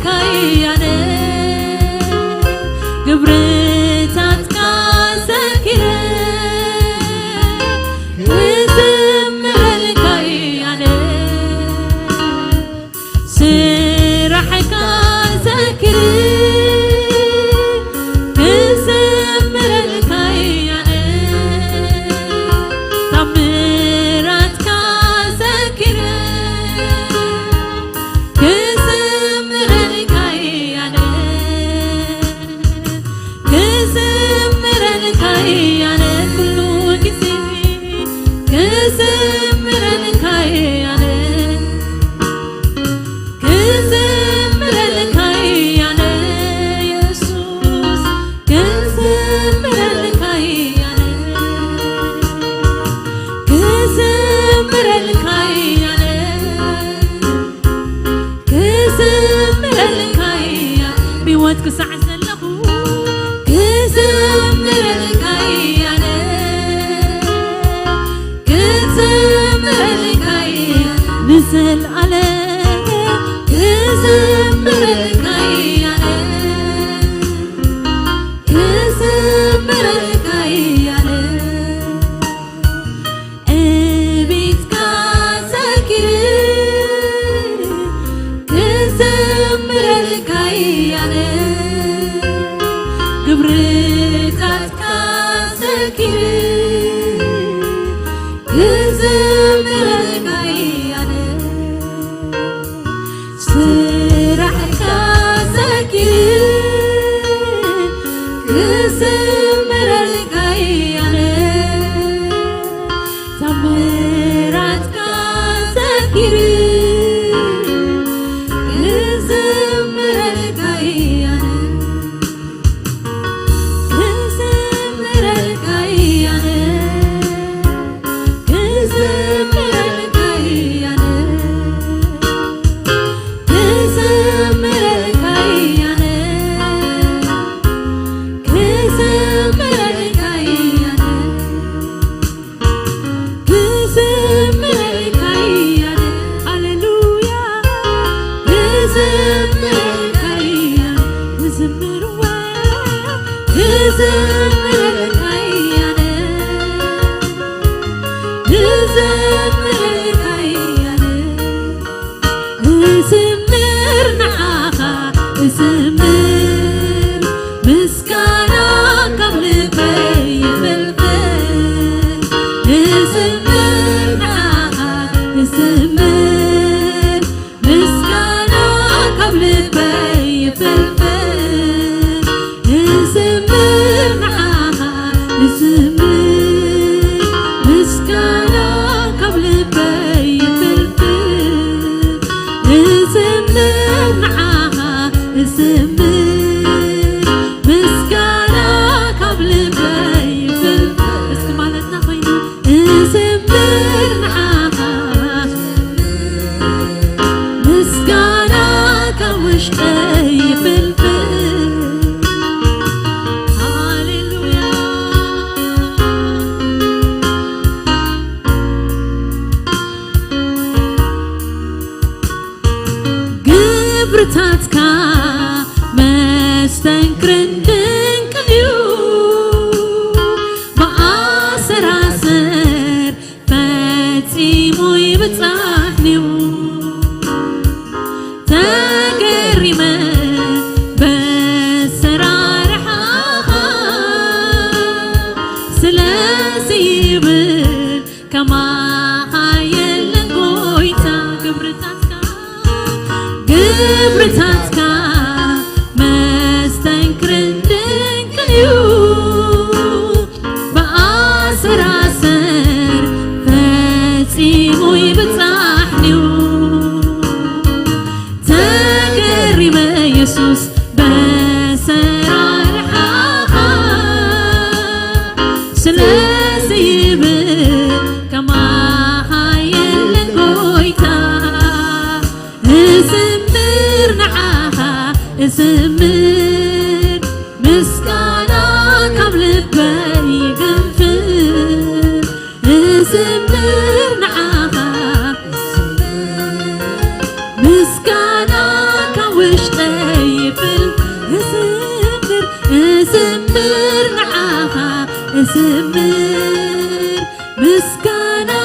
ካያነ ግብርታት ካሰኪረ ክዝምረል ካያነ ስራሕ ካሰኪረ ክዝምረል ካያነ ታምራት ካሰኪረ نزل عليك كزمرك عياني كزمرك عياني أبيت كاسكر كزمرك عياني قبرتك كاسكر كزمرك عياني سرح كاسكر كزمرك عياني تمرات كاسكر كزمرك عياني كزمرك عياني كزمرك عياني كزمرك عياني كزمرك عياني كزمرك عياني هللويا كزمرك عياني كزمر كزمرك عياني كزمرك عياني زمر نعاها زمر مسكانا قبل بي بالبال زمر نعاها زمر مسكانا قبل بي بالبال زمر نعاها زمر مسكانا قبل بي بالبال زمر معاها زمر مسكانا قبل بي بالبال اسكي مالتنا خينو زمر معاها مسكانا كوش بي بالبال هاليلويا قبرتاتك مستنكرن دنكنيو بأسراسر فتيمو يبتاحنيو تقريما بسرارحها سلاسي بل كما هايلن قويتا قبرتاتك مستنكرن دنكنيو بأسراسر فتيمو يبتاحنيو تقريما يسوس بسرارحها سلاسي بل كما هايلن قويتا زمر نعاها زمر مسكانا قبل بي قنفر زمر نعاها مسكانا كوشتي نزمر مسكانا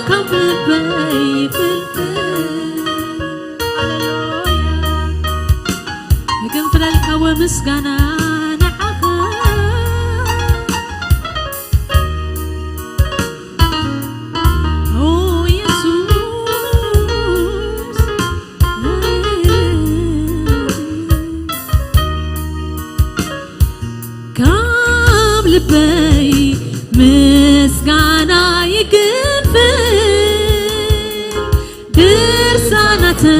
كبلبي فلفل يقن فلالك ومسكانا لبي مسكانا يقنفل درسانتي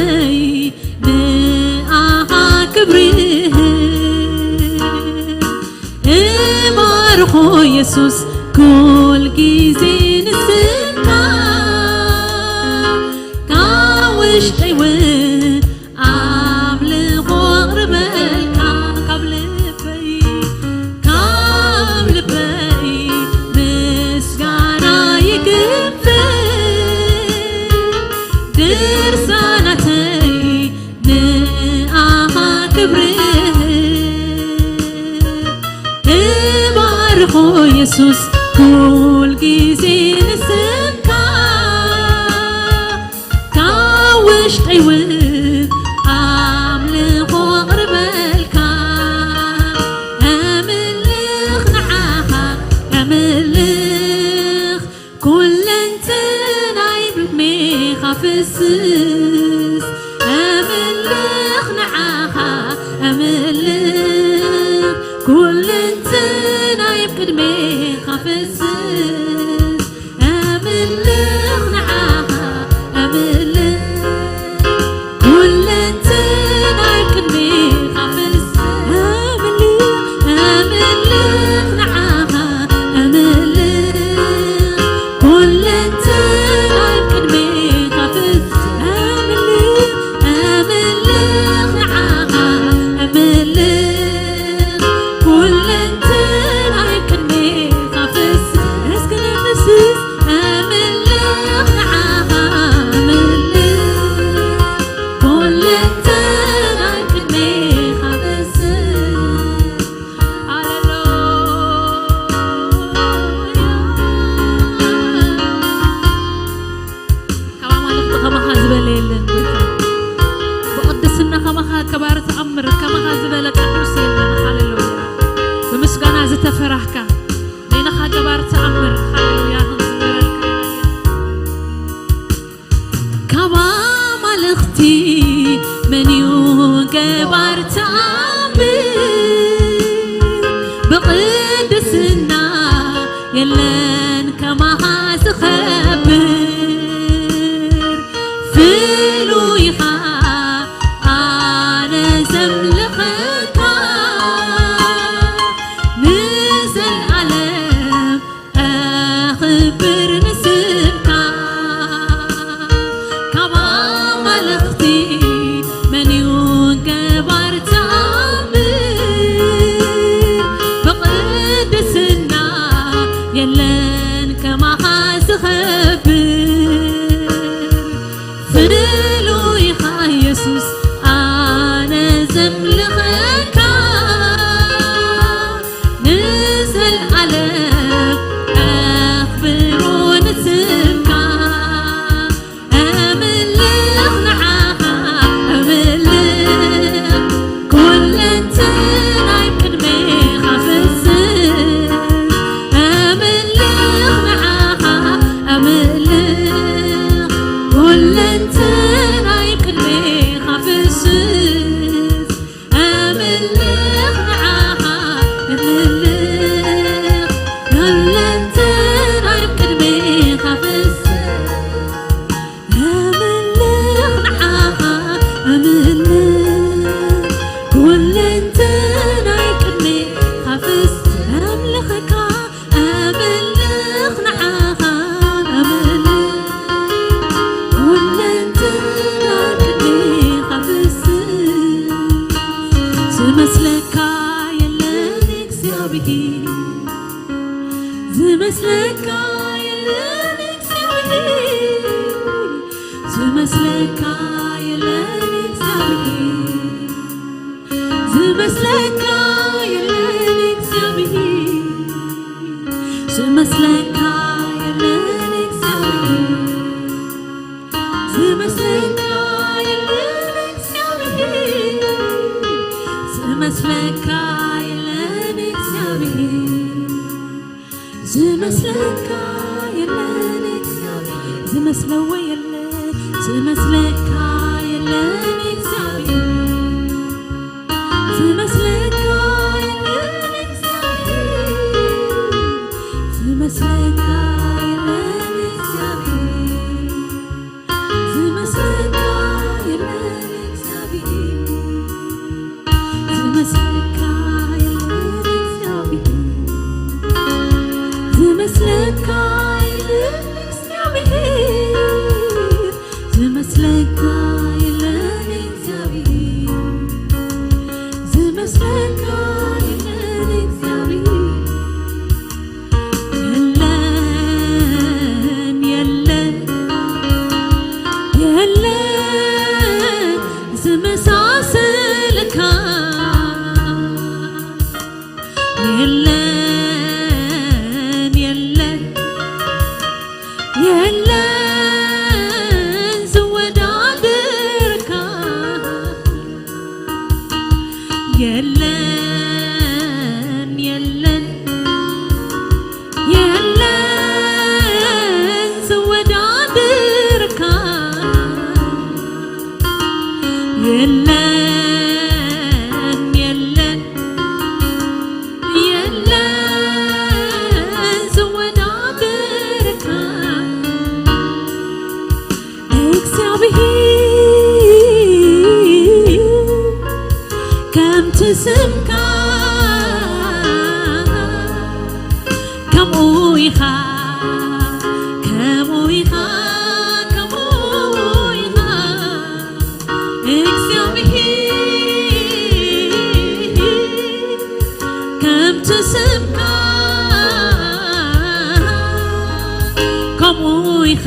نقاها كبريه امارخو يسوس كل جيزي نسمع كاوش تيوين عامل غور ملكا قبل درسانتي نقاها كبريه امارخو يسوس كل جيزي نسمكا كاوش تيوين عاملخو غربلكا املخ نعاها املخ كل انت نايب ميخا في السيس املخ نعاها املخ كل انت نايب قدمي خافسس املخ نعاها املخ كل انت نايب قدمي خافسس املخ نعاها املخ كل انت نايب قدمي خافسس املخ نعاها املخ كل انت نايب قدمي خافسس اسكن النسيس املخ نعاها املخ كل انت نايب قدمي خافسس كما مالك كما خازبليلن بقدسنا كما كبار تأمر كما خازبل قدوس يلن هاللويا بمسكنا زتفرحك لينا كبار تأمر هاللويا نزبرك كما مالختي من يوم كبار تأمر بقدسنا يلن كما خازخبر فلويها أنا زملخك نزل علم أخبر نسمك كما ملختي من يوم كبر تأمر بقدسنا يلن كما خازخبر فلويها يسوس أنا زملخك نزل عليك أخبر ونسمك أملخ نعاها أملخ كل انت نايب قدمي خافسس أملخ نعاها أملخ كل انت نايب قدمي خافسس أملخ نعاها أملخ كل انت نايب قدمي خافسس أملخ نعاها أملخ كل انت نايب قدمي خافسس أملخك أملخ نعاها أملخ كل انت نايب قدمي خافسس زمسلك يلن እግዚአብሔር زمسلك يلن እግዚአብሔር زمسلك يلن እግዚአብሔር زمسلك يلن እግዚአብሔር ዝመስለካ የለን እግዚአብሔር ዝመስለካ የለን እግዚአብሔር ዝመስለው የለ ዝመስለካ የለን እግዚአብሔር ዝመስለካ የለን እግዚአብሔር ዝመስለካ የለን እግዚአብሔር ዝመስለካ የለን እግዚአብሔር ዝመስለካ የለን እግዚአብሔር ዝመስለካ የለን እግዚአብሔር ዝመስለካ የለን እግዚአብሔር ዝመስለካ የለን እግዚአብሔር የለን የለን ዝመሳሰልካ የለን የለን የለን ዝወዳድርካ የለን የለን የለን ዝወዳድርካ የለን የለን የለን ዝወዳድርካ እግዚአብሔር ከምቲ ስምካ ከምኡ ኢኻ ከምኡ ኢኻ ከምኡ ኢኻ እግዚአብሔር ከምቲ ስምካ ከምኡ ኢኻ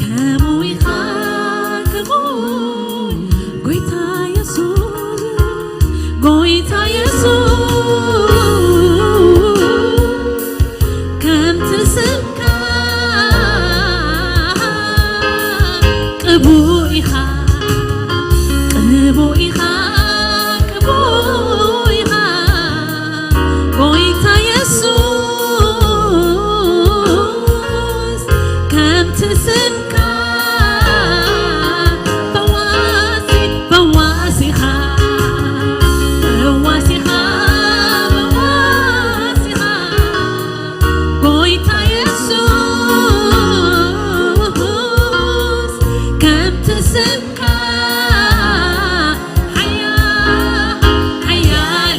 ከምኡ ኢኻ ከምኡ ጎይታ ኢየሱስ ጎይታ ኢየሱስ ከምቲ ስምካ ቅቡእ ኢኻ ቅቡእ ኢኻ ቅቡእ ኢኻ ጎይታ ኢየሱስ ከምቲ ስምካ ፈዋሲ ፈዋሲ ኢኻ ፈዋሲ ኢኻ ፈዋሲ ኢኻ ጎይታ ኢየሱስ ከምቲ ስምካ ሓያል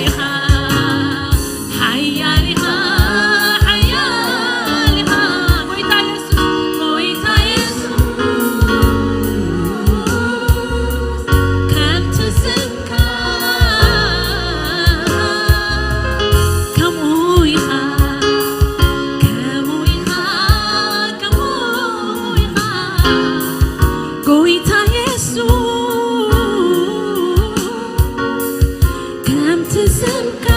ኢኻ ሓያል ኢኻ ሓያል ኢኻ ጎይታ ኢየሱስ ጎይታ ኢየሱስ ከምቲ ስምካ ከምኡ ኢኻ ከምኡ ኢኻ ከምኡ ኢኻ ጎይታ ኢየሱስ ከምቲ ስምካ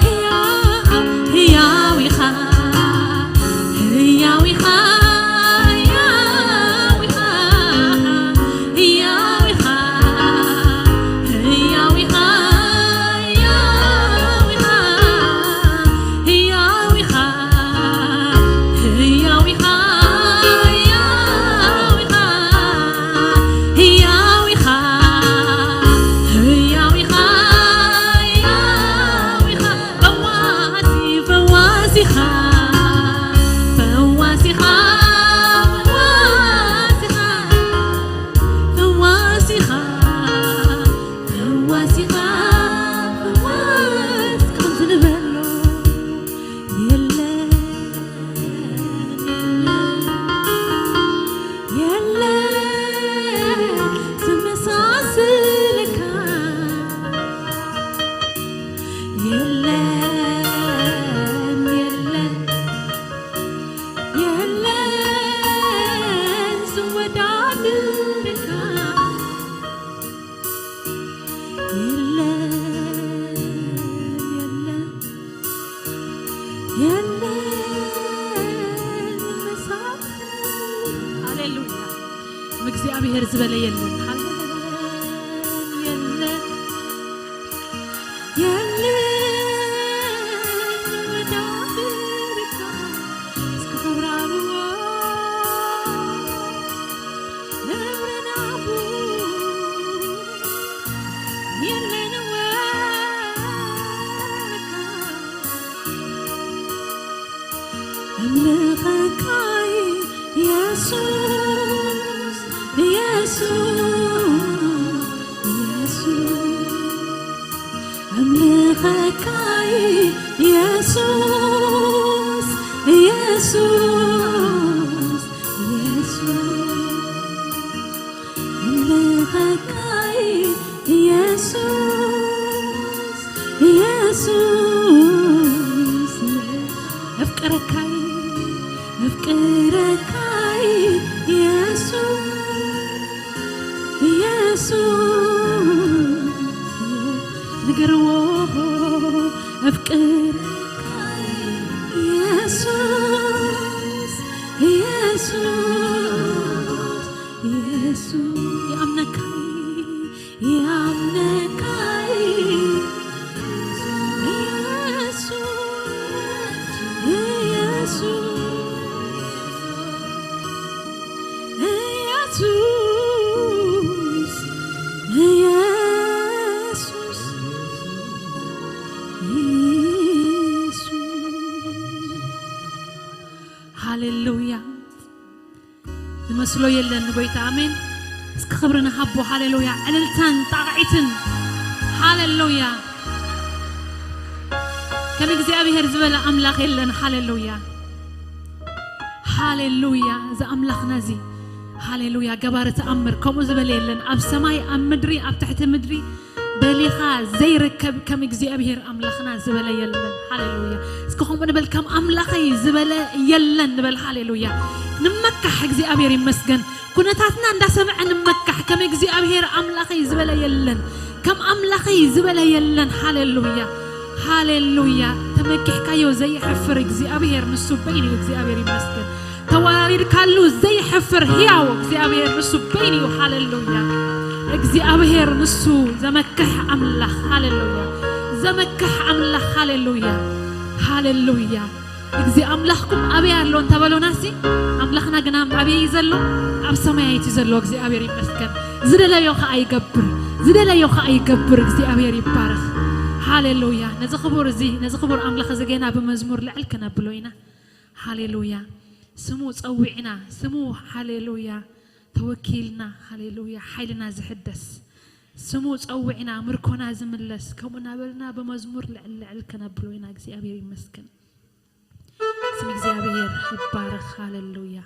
ሕያው ኢኻ ሕያው ኢኻ ሕያው ኢኻ ሕያው ኢኻ ሕያው ኢኻ ሕያው ኢኻ ሕያው ኢኻ ሕያው ኢኻ ሕያው ኢኻ ሕያው ኢኻ ሕያው ኢኻ ሕያው ኢኻ ፈዋሲ ፈዋሲ ኢኻ ፈዋሲ ኢኻ ፈዋሲ ኢኻ ፈዋሲ ኢኻ ፈዋሲ ኢኻ ፈዋሲ ከምዚ ንበሎ የለን የለን ዝመሳሰልካ የለን የለን የለን ዝወዳድርካ የለን የለን የለን ዝመሳሰል ሃሌሉያ እግዚአብሔር ዝበለ የለን ሃሌሉያ هاليلويا نمسلو يلن بيت آمين اسك خبرنا حبو هاليلويا عللتان طاقعتن هاليلويا كم እግዚአብሔር ዝበለ አምላክ የለን ሃሌሉያ ሃሌሉያ ዘአምላክና እዚ ሃሌሉያ ገባረ ተአምር ከመ ዝበለ የለን አብ ሰማይ አብ ምድሪ አብ ትሕቲ ምድሪ በሊኻ ዘይርከብ ከም እግዚአብሔር አምላክና ዝበለ የለን ሃሌሉያ እስከሆም ንበል ከም አምላኸይ ዝበለ የለን ንበል ሃሌሉያ ንመካሕ እግዚአብሔር ይመስገን ኩነታትና እንዳሰምዕ ንመካሕ ከም እግዚአብሔር አምላኸይ ዝበለ የለን ከም አምላኸይ ዝበለ የለን ሃሌሉያ هاليلويا تمكح كايو زي حفر እግዚአብሔር ንሱ በይኒ እግዚአብሔር ይመስገን ተዋሪድ ካሉ زي حفر ህያው እግዚአብሔር ንሱ በይኒ ሃሌሉያ እግዚአብሔር ንሱ ዘመከሕ አምላኽ ሃሌሉያ ዘመከሕ አምላኽ ሃሌሉያ ሃሌሉያ እግዚአ አምላኽኩም አብያ ያለው ተበሎናሲ አምላኽና ግና አብያ ይዘሎ አብ ሰማያት ይዘሎ እግዚአብሔር ይመስገን ዝደለዮ አይገብር እግዚአብሔር ይባረክ هاليلويا نزخبر زي نزخبر أملاخ زجينا بمزمور لعلكنا بلوينا هاليلويا سمو تصوعنا سمو هاليلويا توكيلنا هاليلويا حيلنا زحدس سمو تصوعنا مركونا زملس كمنا بلنا بمزمور لعلكنا بلوينا እግዚአብሔር ይመስገን ስም እግዚአብሔር ይባረክ هاليلويا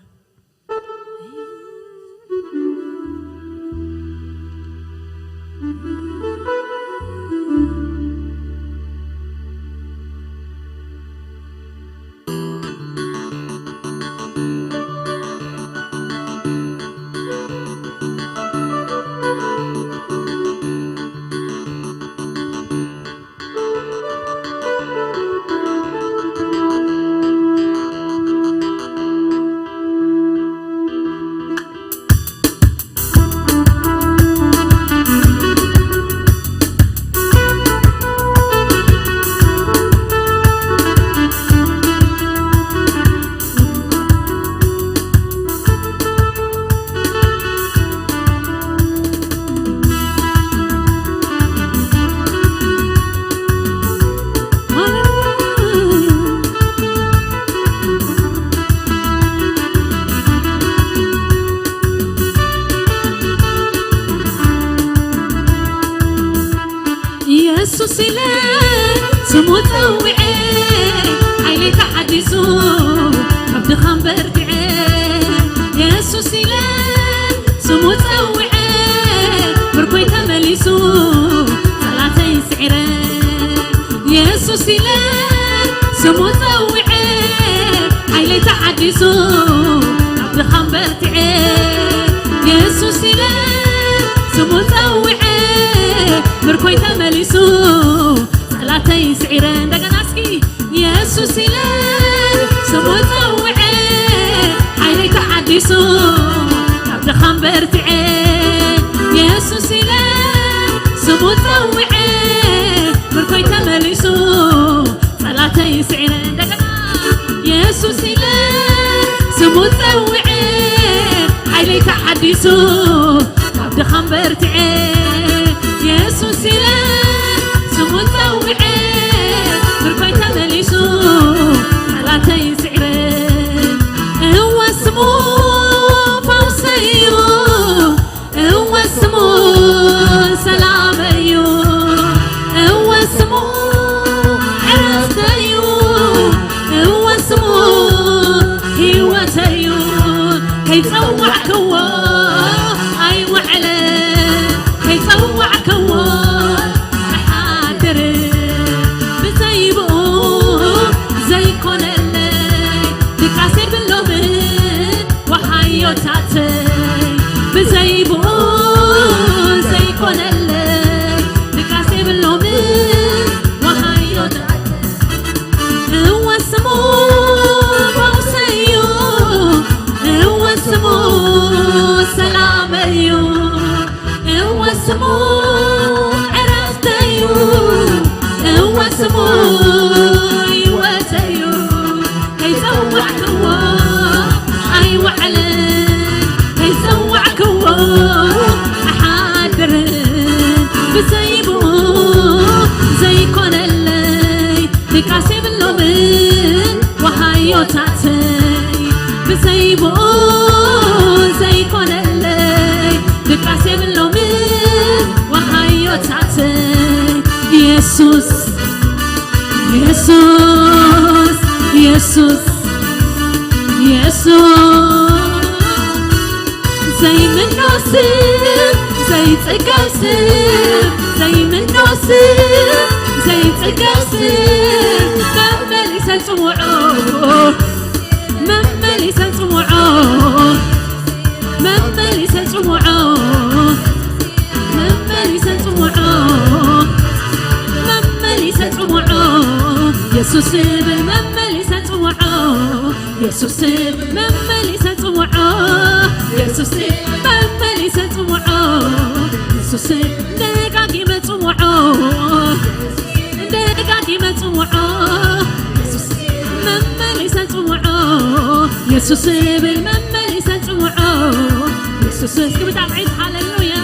سمو عرفتيو هو سمو يواتيو هيسوعك هو أيوة عليك هيسوعك هو أحادر بسيبو زي كون اللي بكاسب اللومن وهايو تاتي بسيبو زي كون اللي بكاسب اللومن وهايو تاتي يسوس يسوس يسوس يسوس زي من نوسف زي تقاسف زي من نوسف زي تقاسف مملي سنسمعوه مملي سنسمعوه مملي سنسمعوه مملي سنسمعوه مملي سنسمعوه يسوس مملي سنسمعوه يسوس مملي سنسمعوه يسوس مملي سنسمعوه يسوس دقاقي متسمعوه دقاقي متسمعوه يسوس مملي سنسمعوه يسوس بالمملي سنسمعوه يسوس كيف تعيد هاليلويا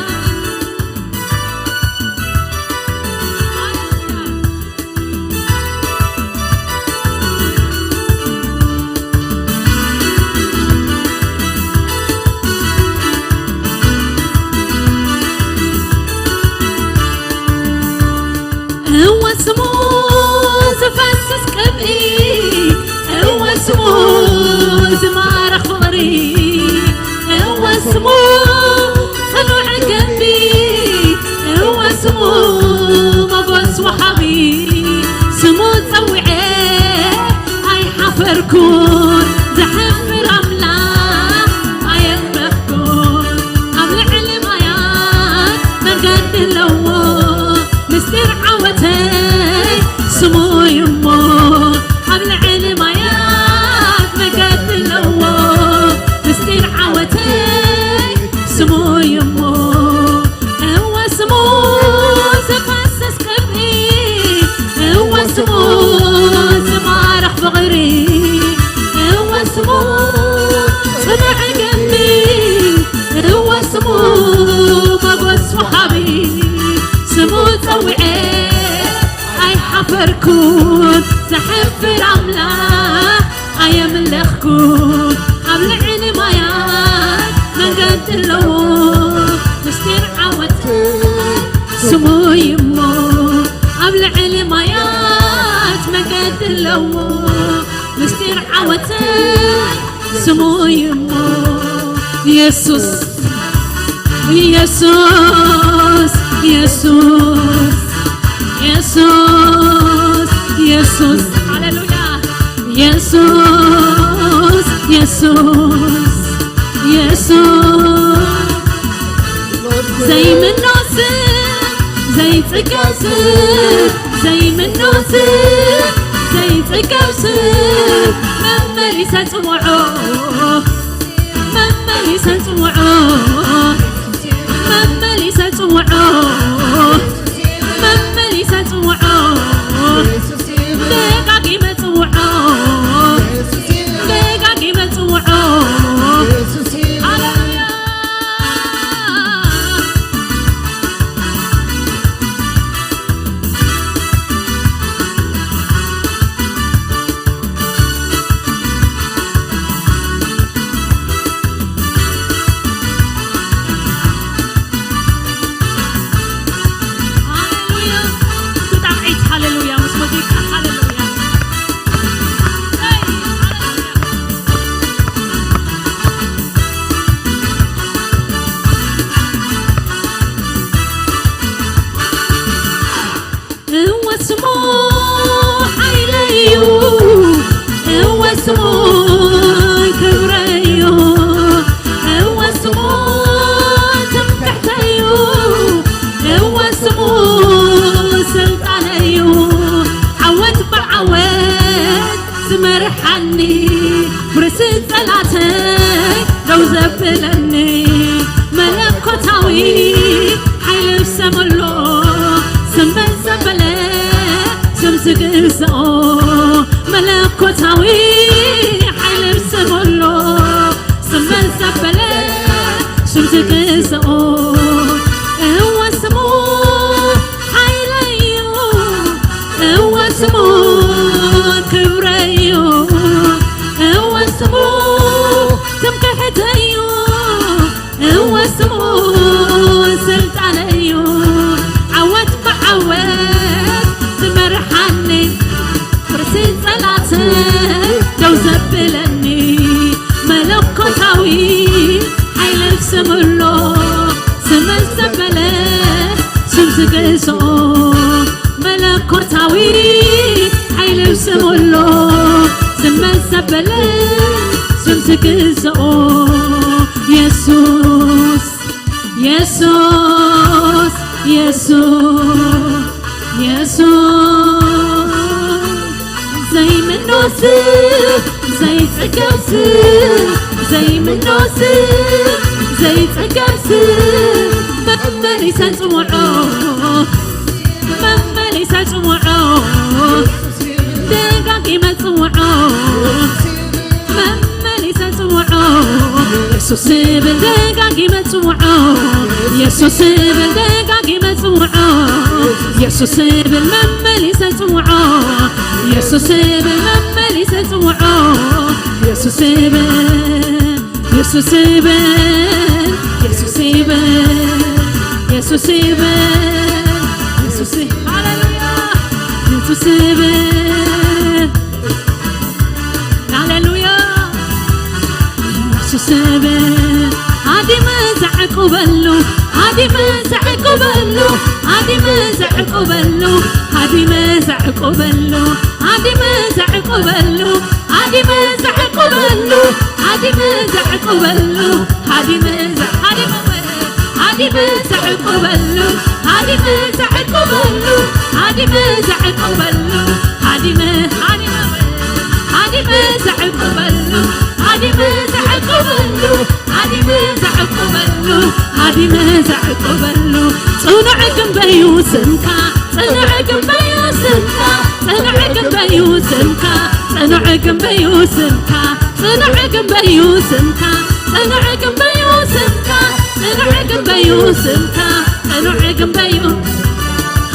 هو اسمه زفاسس قبلي هو اسمه زمارة خضري هو اسمه صنوع قلبي هو اسمه مبوس وحبي سمو تسوعي هاي حفركون زحفر أملاح هاي أمرخكون قبل علم آيات مقد اللوو مستر عوتي سمو يمو قبل علم آيات مقد اللوو مستر عوتي سمو يمو هو سمو زفاسس قبلي هو سمو زمارح بغري هو سمو صنع قلبي هو سمو مبوس وحبي سمو تسوعي اي حفركون زحفر أملاح اي ملخكون قبل علم آيات من قد اللو مستر عوتي سمو يمو قبل علم آيات من قد اللو مستر عوتي سمو يمو يسوس يسوس يسوس يسوس يسوس هللويا يسوس يسوس يسوس زي من نوسف زي تقاسف زي من نوسف زي تقاسف مملي سنسمعوه مملي سنسمعوه مملي سنسمعوه مملي سنسمعوه دقاقي متسمعوه دقاقي متسمعوه هللويا زبلني ملكوتاوي حيل سقسقو ملكوتاوي حيل بسمولو سمن سبلة شمس سقسقو هو اسمو حيليو هو اسمو كبريو هو اسمو تمكحتيو هو اسمو سلطانيو عوت بعوت تمرحني فرسي صلاتك لو زبلني ملكوتاوي حيل بسمولو سمن سبلة شمس قسو ملكوتاوي حيل بسمولو سمن سبلة شمس قسو يسوس يسوس يسوس يسوس زي من نوسف زي تقاسف زي من نوسف زي تقاسف مملي سجوعو مملي سجوعو دقاقي مسوعو مملي سجوعو يسوس بالدقاقي مسوعو يسوس بالدقاقي مسوعو يسوس بالمملي سجوعو يسوس بالمملي سجوعو يسوس بال يسوس بال يسوس بال يسوس بال يسوس هاليلويا يسوس بال هاليلويا يسوس بال هادي مزعق بلو هادي مزعق بلو هادي مزعق بلو هادي مزعق بلو هادي مزعق بلو هادي مزعق بلو هادي مزعق بلو هادي مزعق هادي مزعق بلو هادي مزعق بلو هادي مزعق بلو هادي هادي مزعق بلو هادي مزعق بلو هادي مزعق بلو هادي مزعق بلو صنع جنبي سمكا صنع جنبي سمكا صنع جنبي سمكا صنع جنبي سمكا صنع جنبي سمكا صنع جنبي سمكا صنع جنبي سمكا صنع جنبي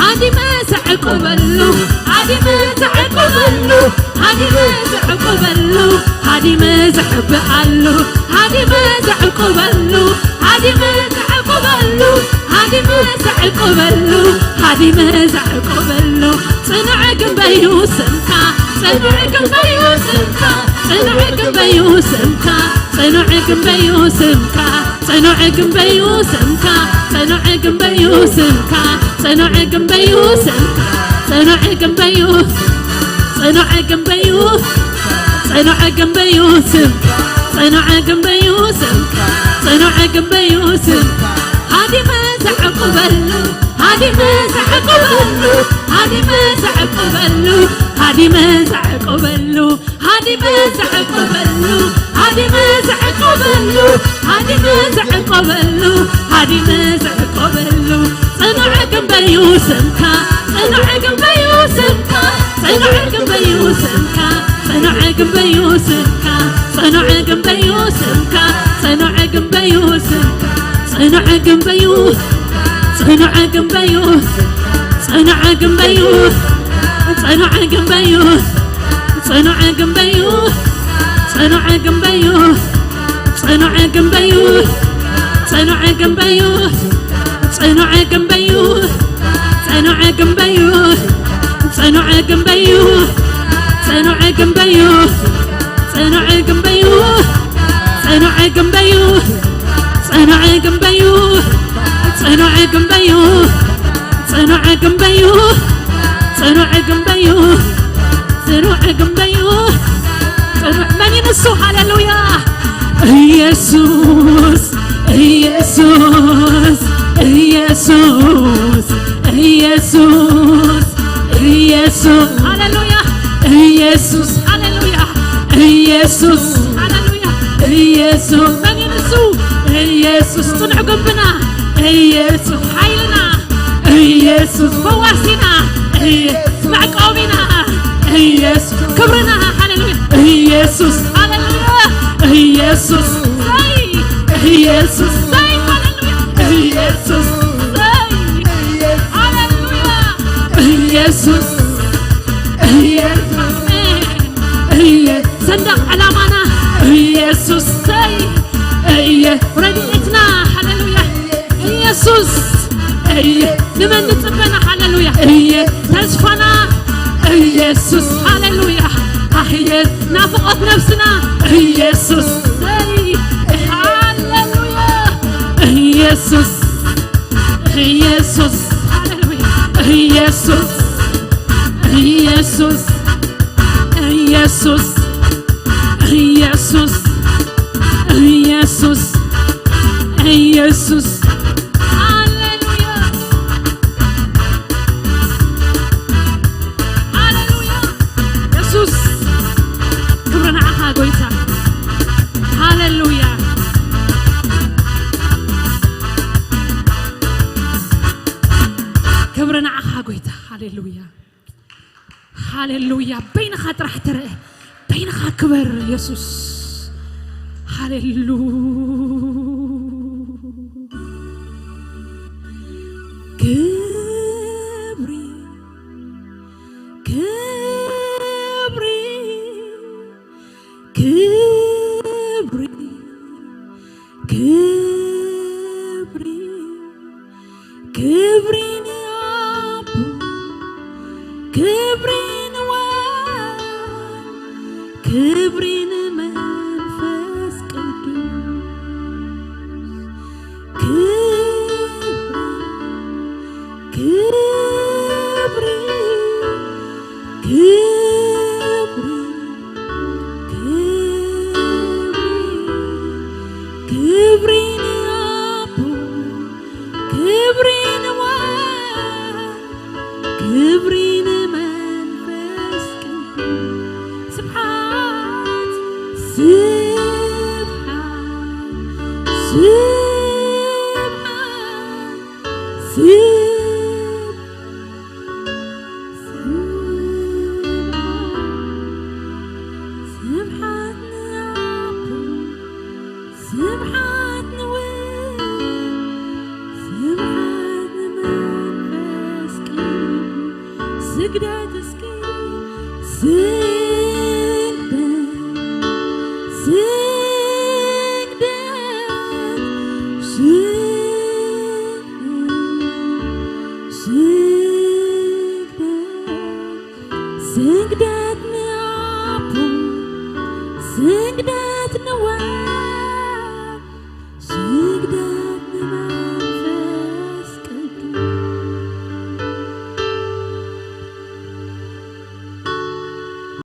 هادي مزعق بلو هادي مزعق بلو هادي مزعق بلو هادي مزعق بلو هادي مزعق بلو هادي مزعق بلو هادي مزعق بلو هادي مزعق بلو صنع جنبي سمكا صنع جنبي سمكا صنع جنبي سمكا صنع جنبي سمكا صنع جنبي سمكا صنع جنبي سمكا صنع جنبي سمكا صنع جنبي صنع جنبي صنع جنبي سمكا صنع جنبي سمكا صنع جنبي سمكا هادي مزعق بلو هادي مزعق بلو هادي مزعق بلو هادي مزعق بلو هادي مزعق بلو هادي مزعق بلو هادي مزعق بلو هادي مزعق بلو صنع جنبي سمكا صنع جنبي سمكا صنع جنبي سمكا صنع جنبي سمكا صنع جنبي سمكا صنع جنبي سمكا صنع جنبي صنع جنبي صنع جنبي صنع جنبي صنع جنبي صنع جنبي صنع جنبي صنع جنبي صنع جنبي صنع جنبي صنع جنبي صنع جنبي صنع جنبي صنع جنبي صنع جنبي صنع جنبي صنع جنبي صنع جنبي صنع جنبي صنع من ينسو هاليلويا يسوس يسوس يسوس يسوس يسوس هاليلويا يسوس هاليلويا يسوس هاليلويا يسوس من ينسو يسوس صنع قلبنا يسوس حيلنا يسوس فواسنا مع قومنا ኢየሱስ ክብርና ሃሌሉያ ኢየሱስ ሃሌሉያ ኢየሱስ ኢየሱስ ሃሌሉያ ኢየሱስ ሃሌሉያ ኢየሱስ صندق علامنا يسوس رديتنا هللويا يسوس لمن نتبنا هللويا تشفنا يسوس هللويا نافقت نفسنا يسوس هللويا يسوس يسوس هللويا يسوس يسوس يسوس يسوس يسوس يسوس هاليلويا هاليلويا يسوس كبرنا عها قويتا هاليلويا كبرنا عها قويتا هاليلويا هاليلويا بين خاطر حترى بين خاكبر يسوس هاليلويا كبري كبري كبري كبري كبري نابو كبري كبرين منفس قدوس كبري كبري كبرين أبو كبرين وان كبرين منفس قدوس سبحان سجدت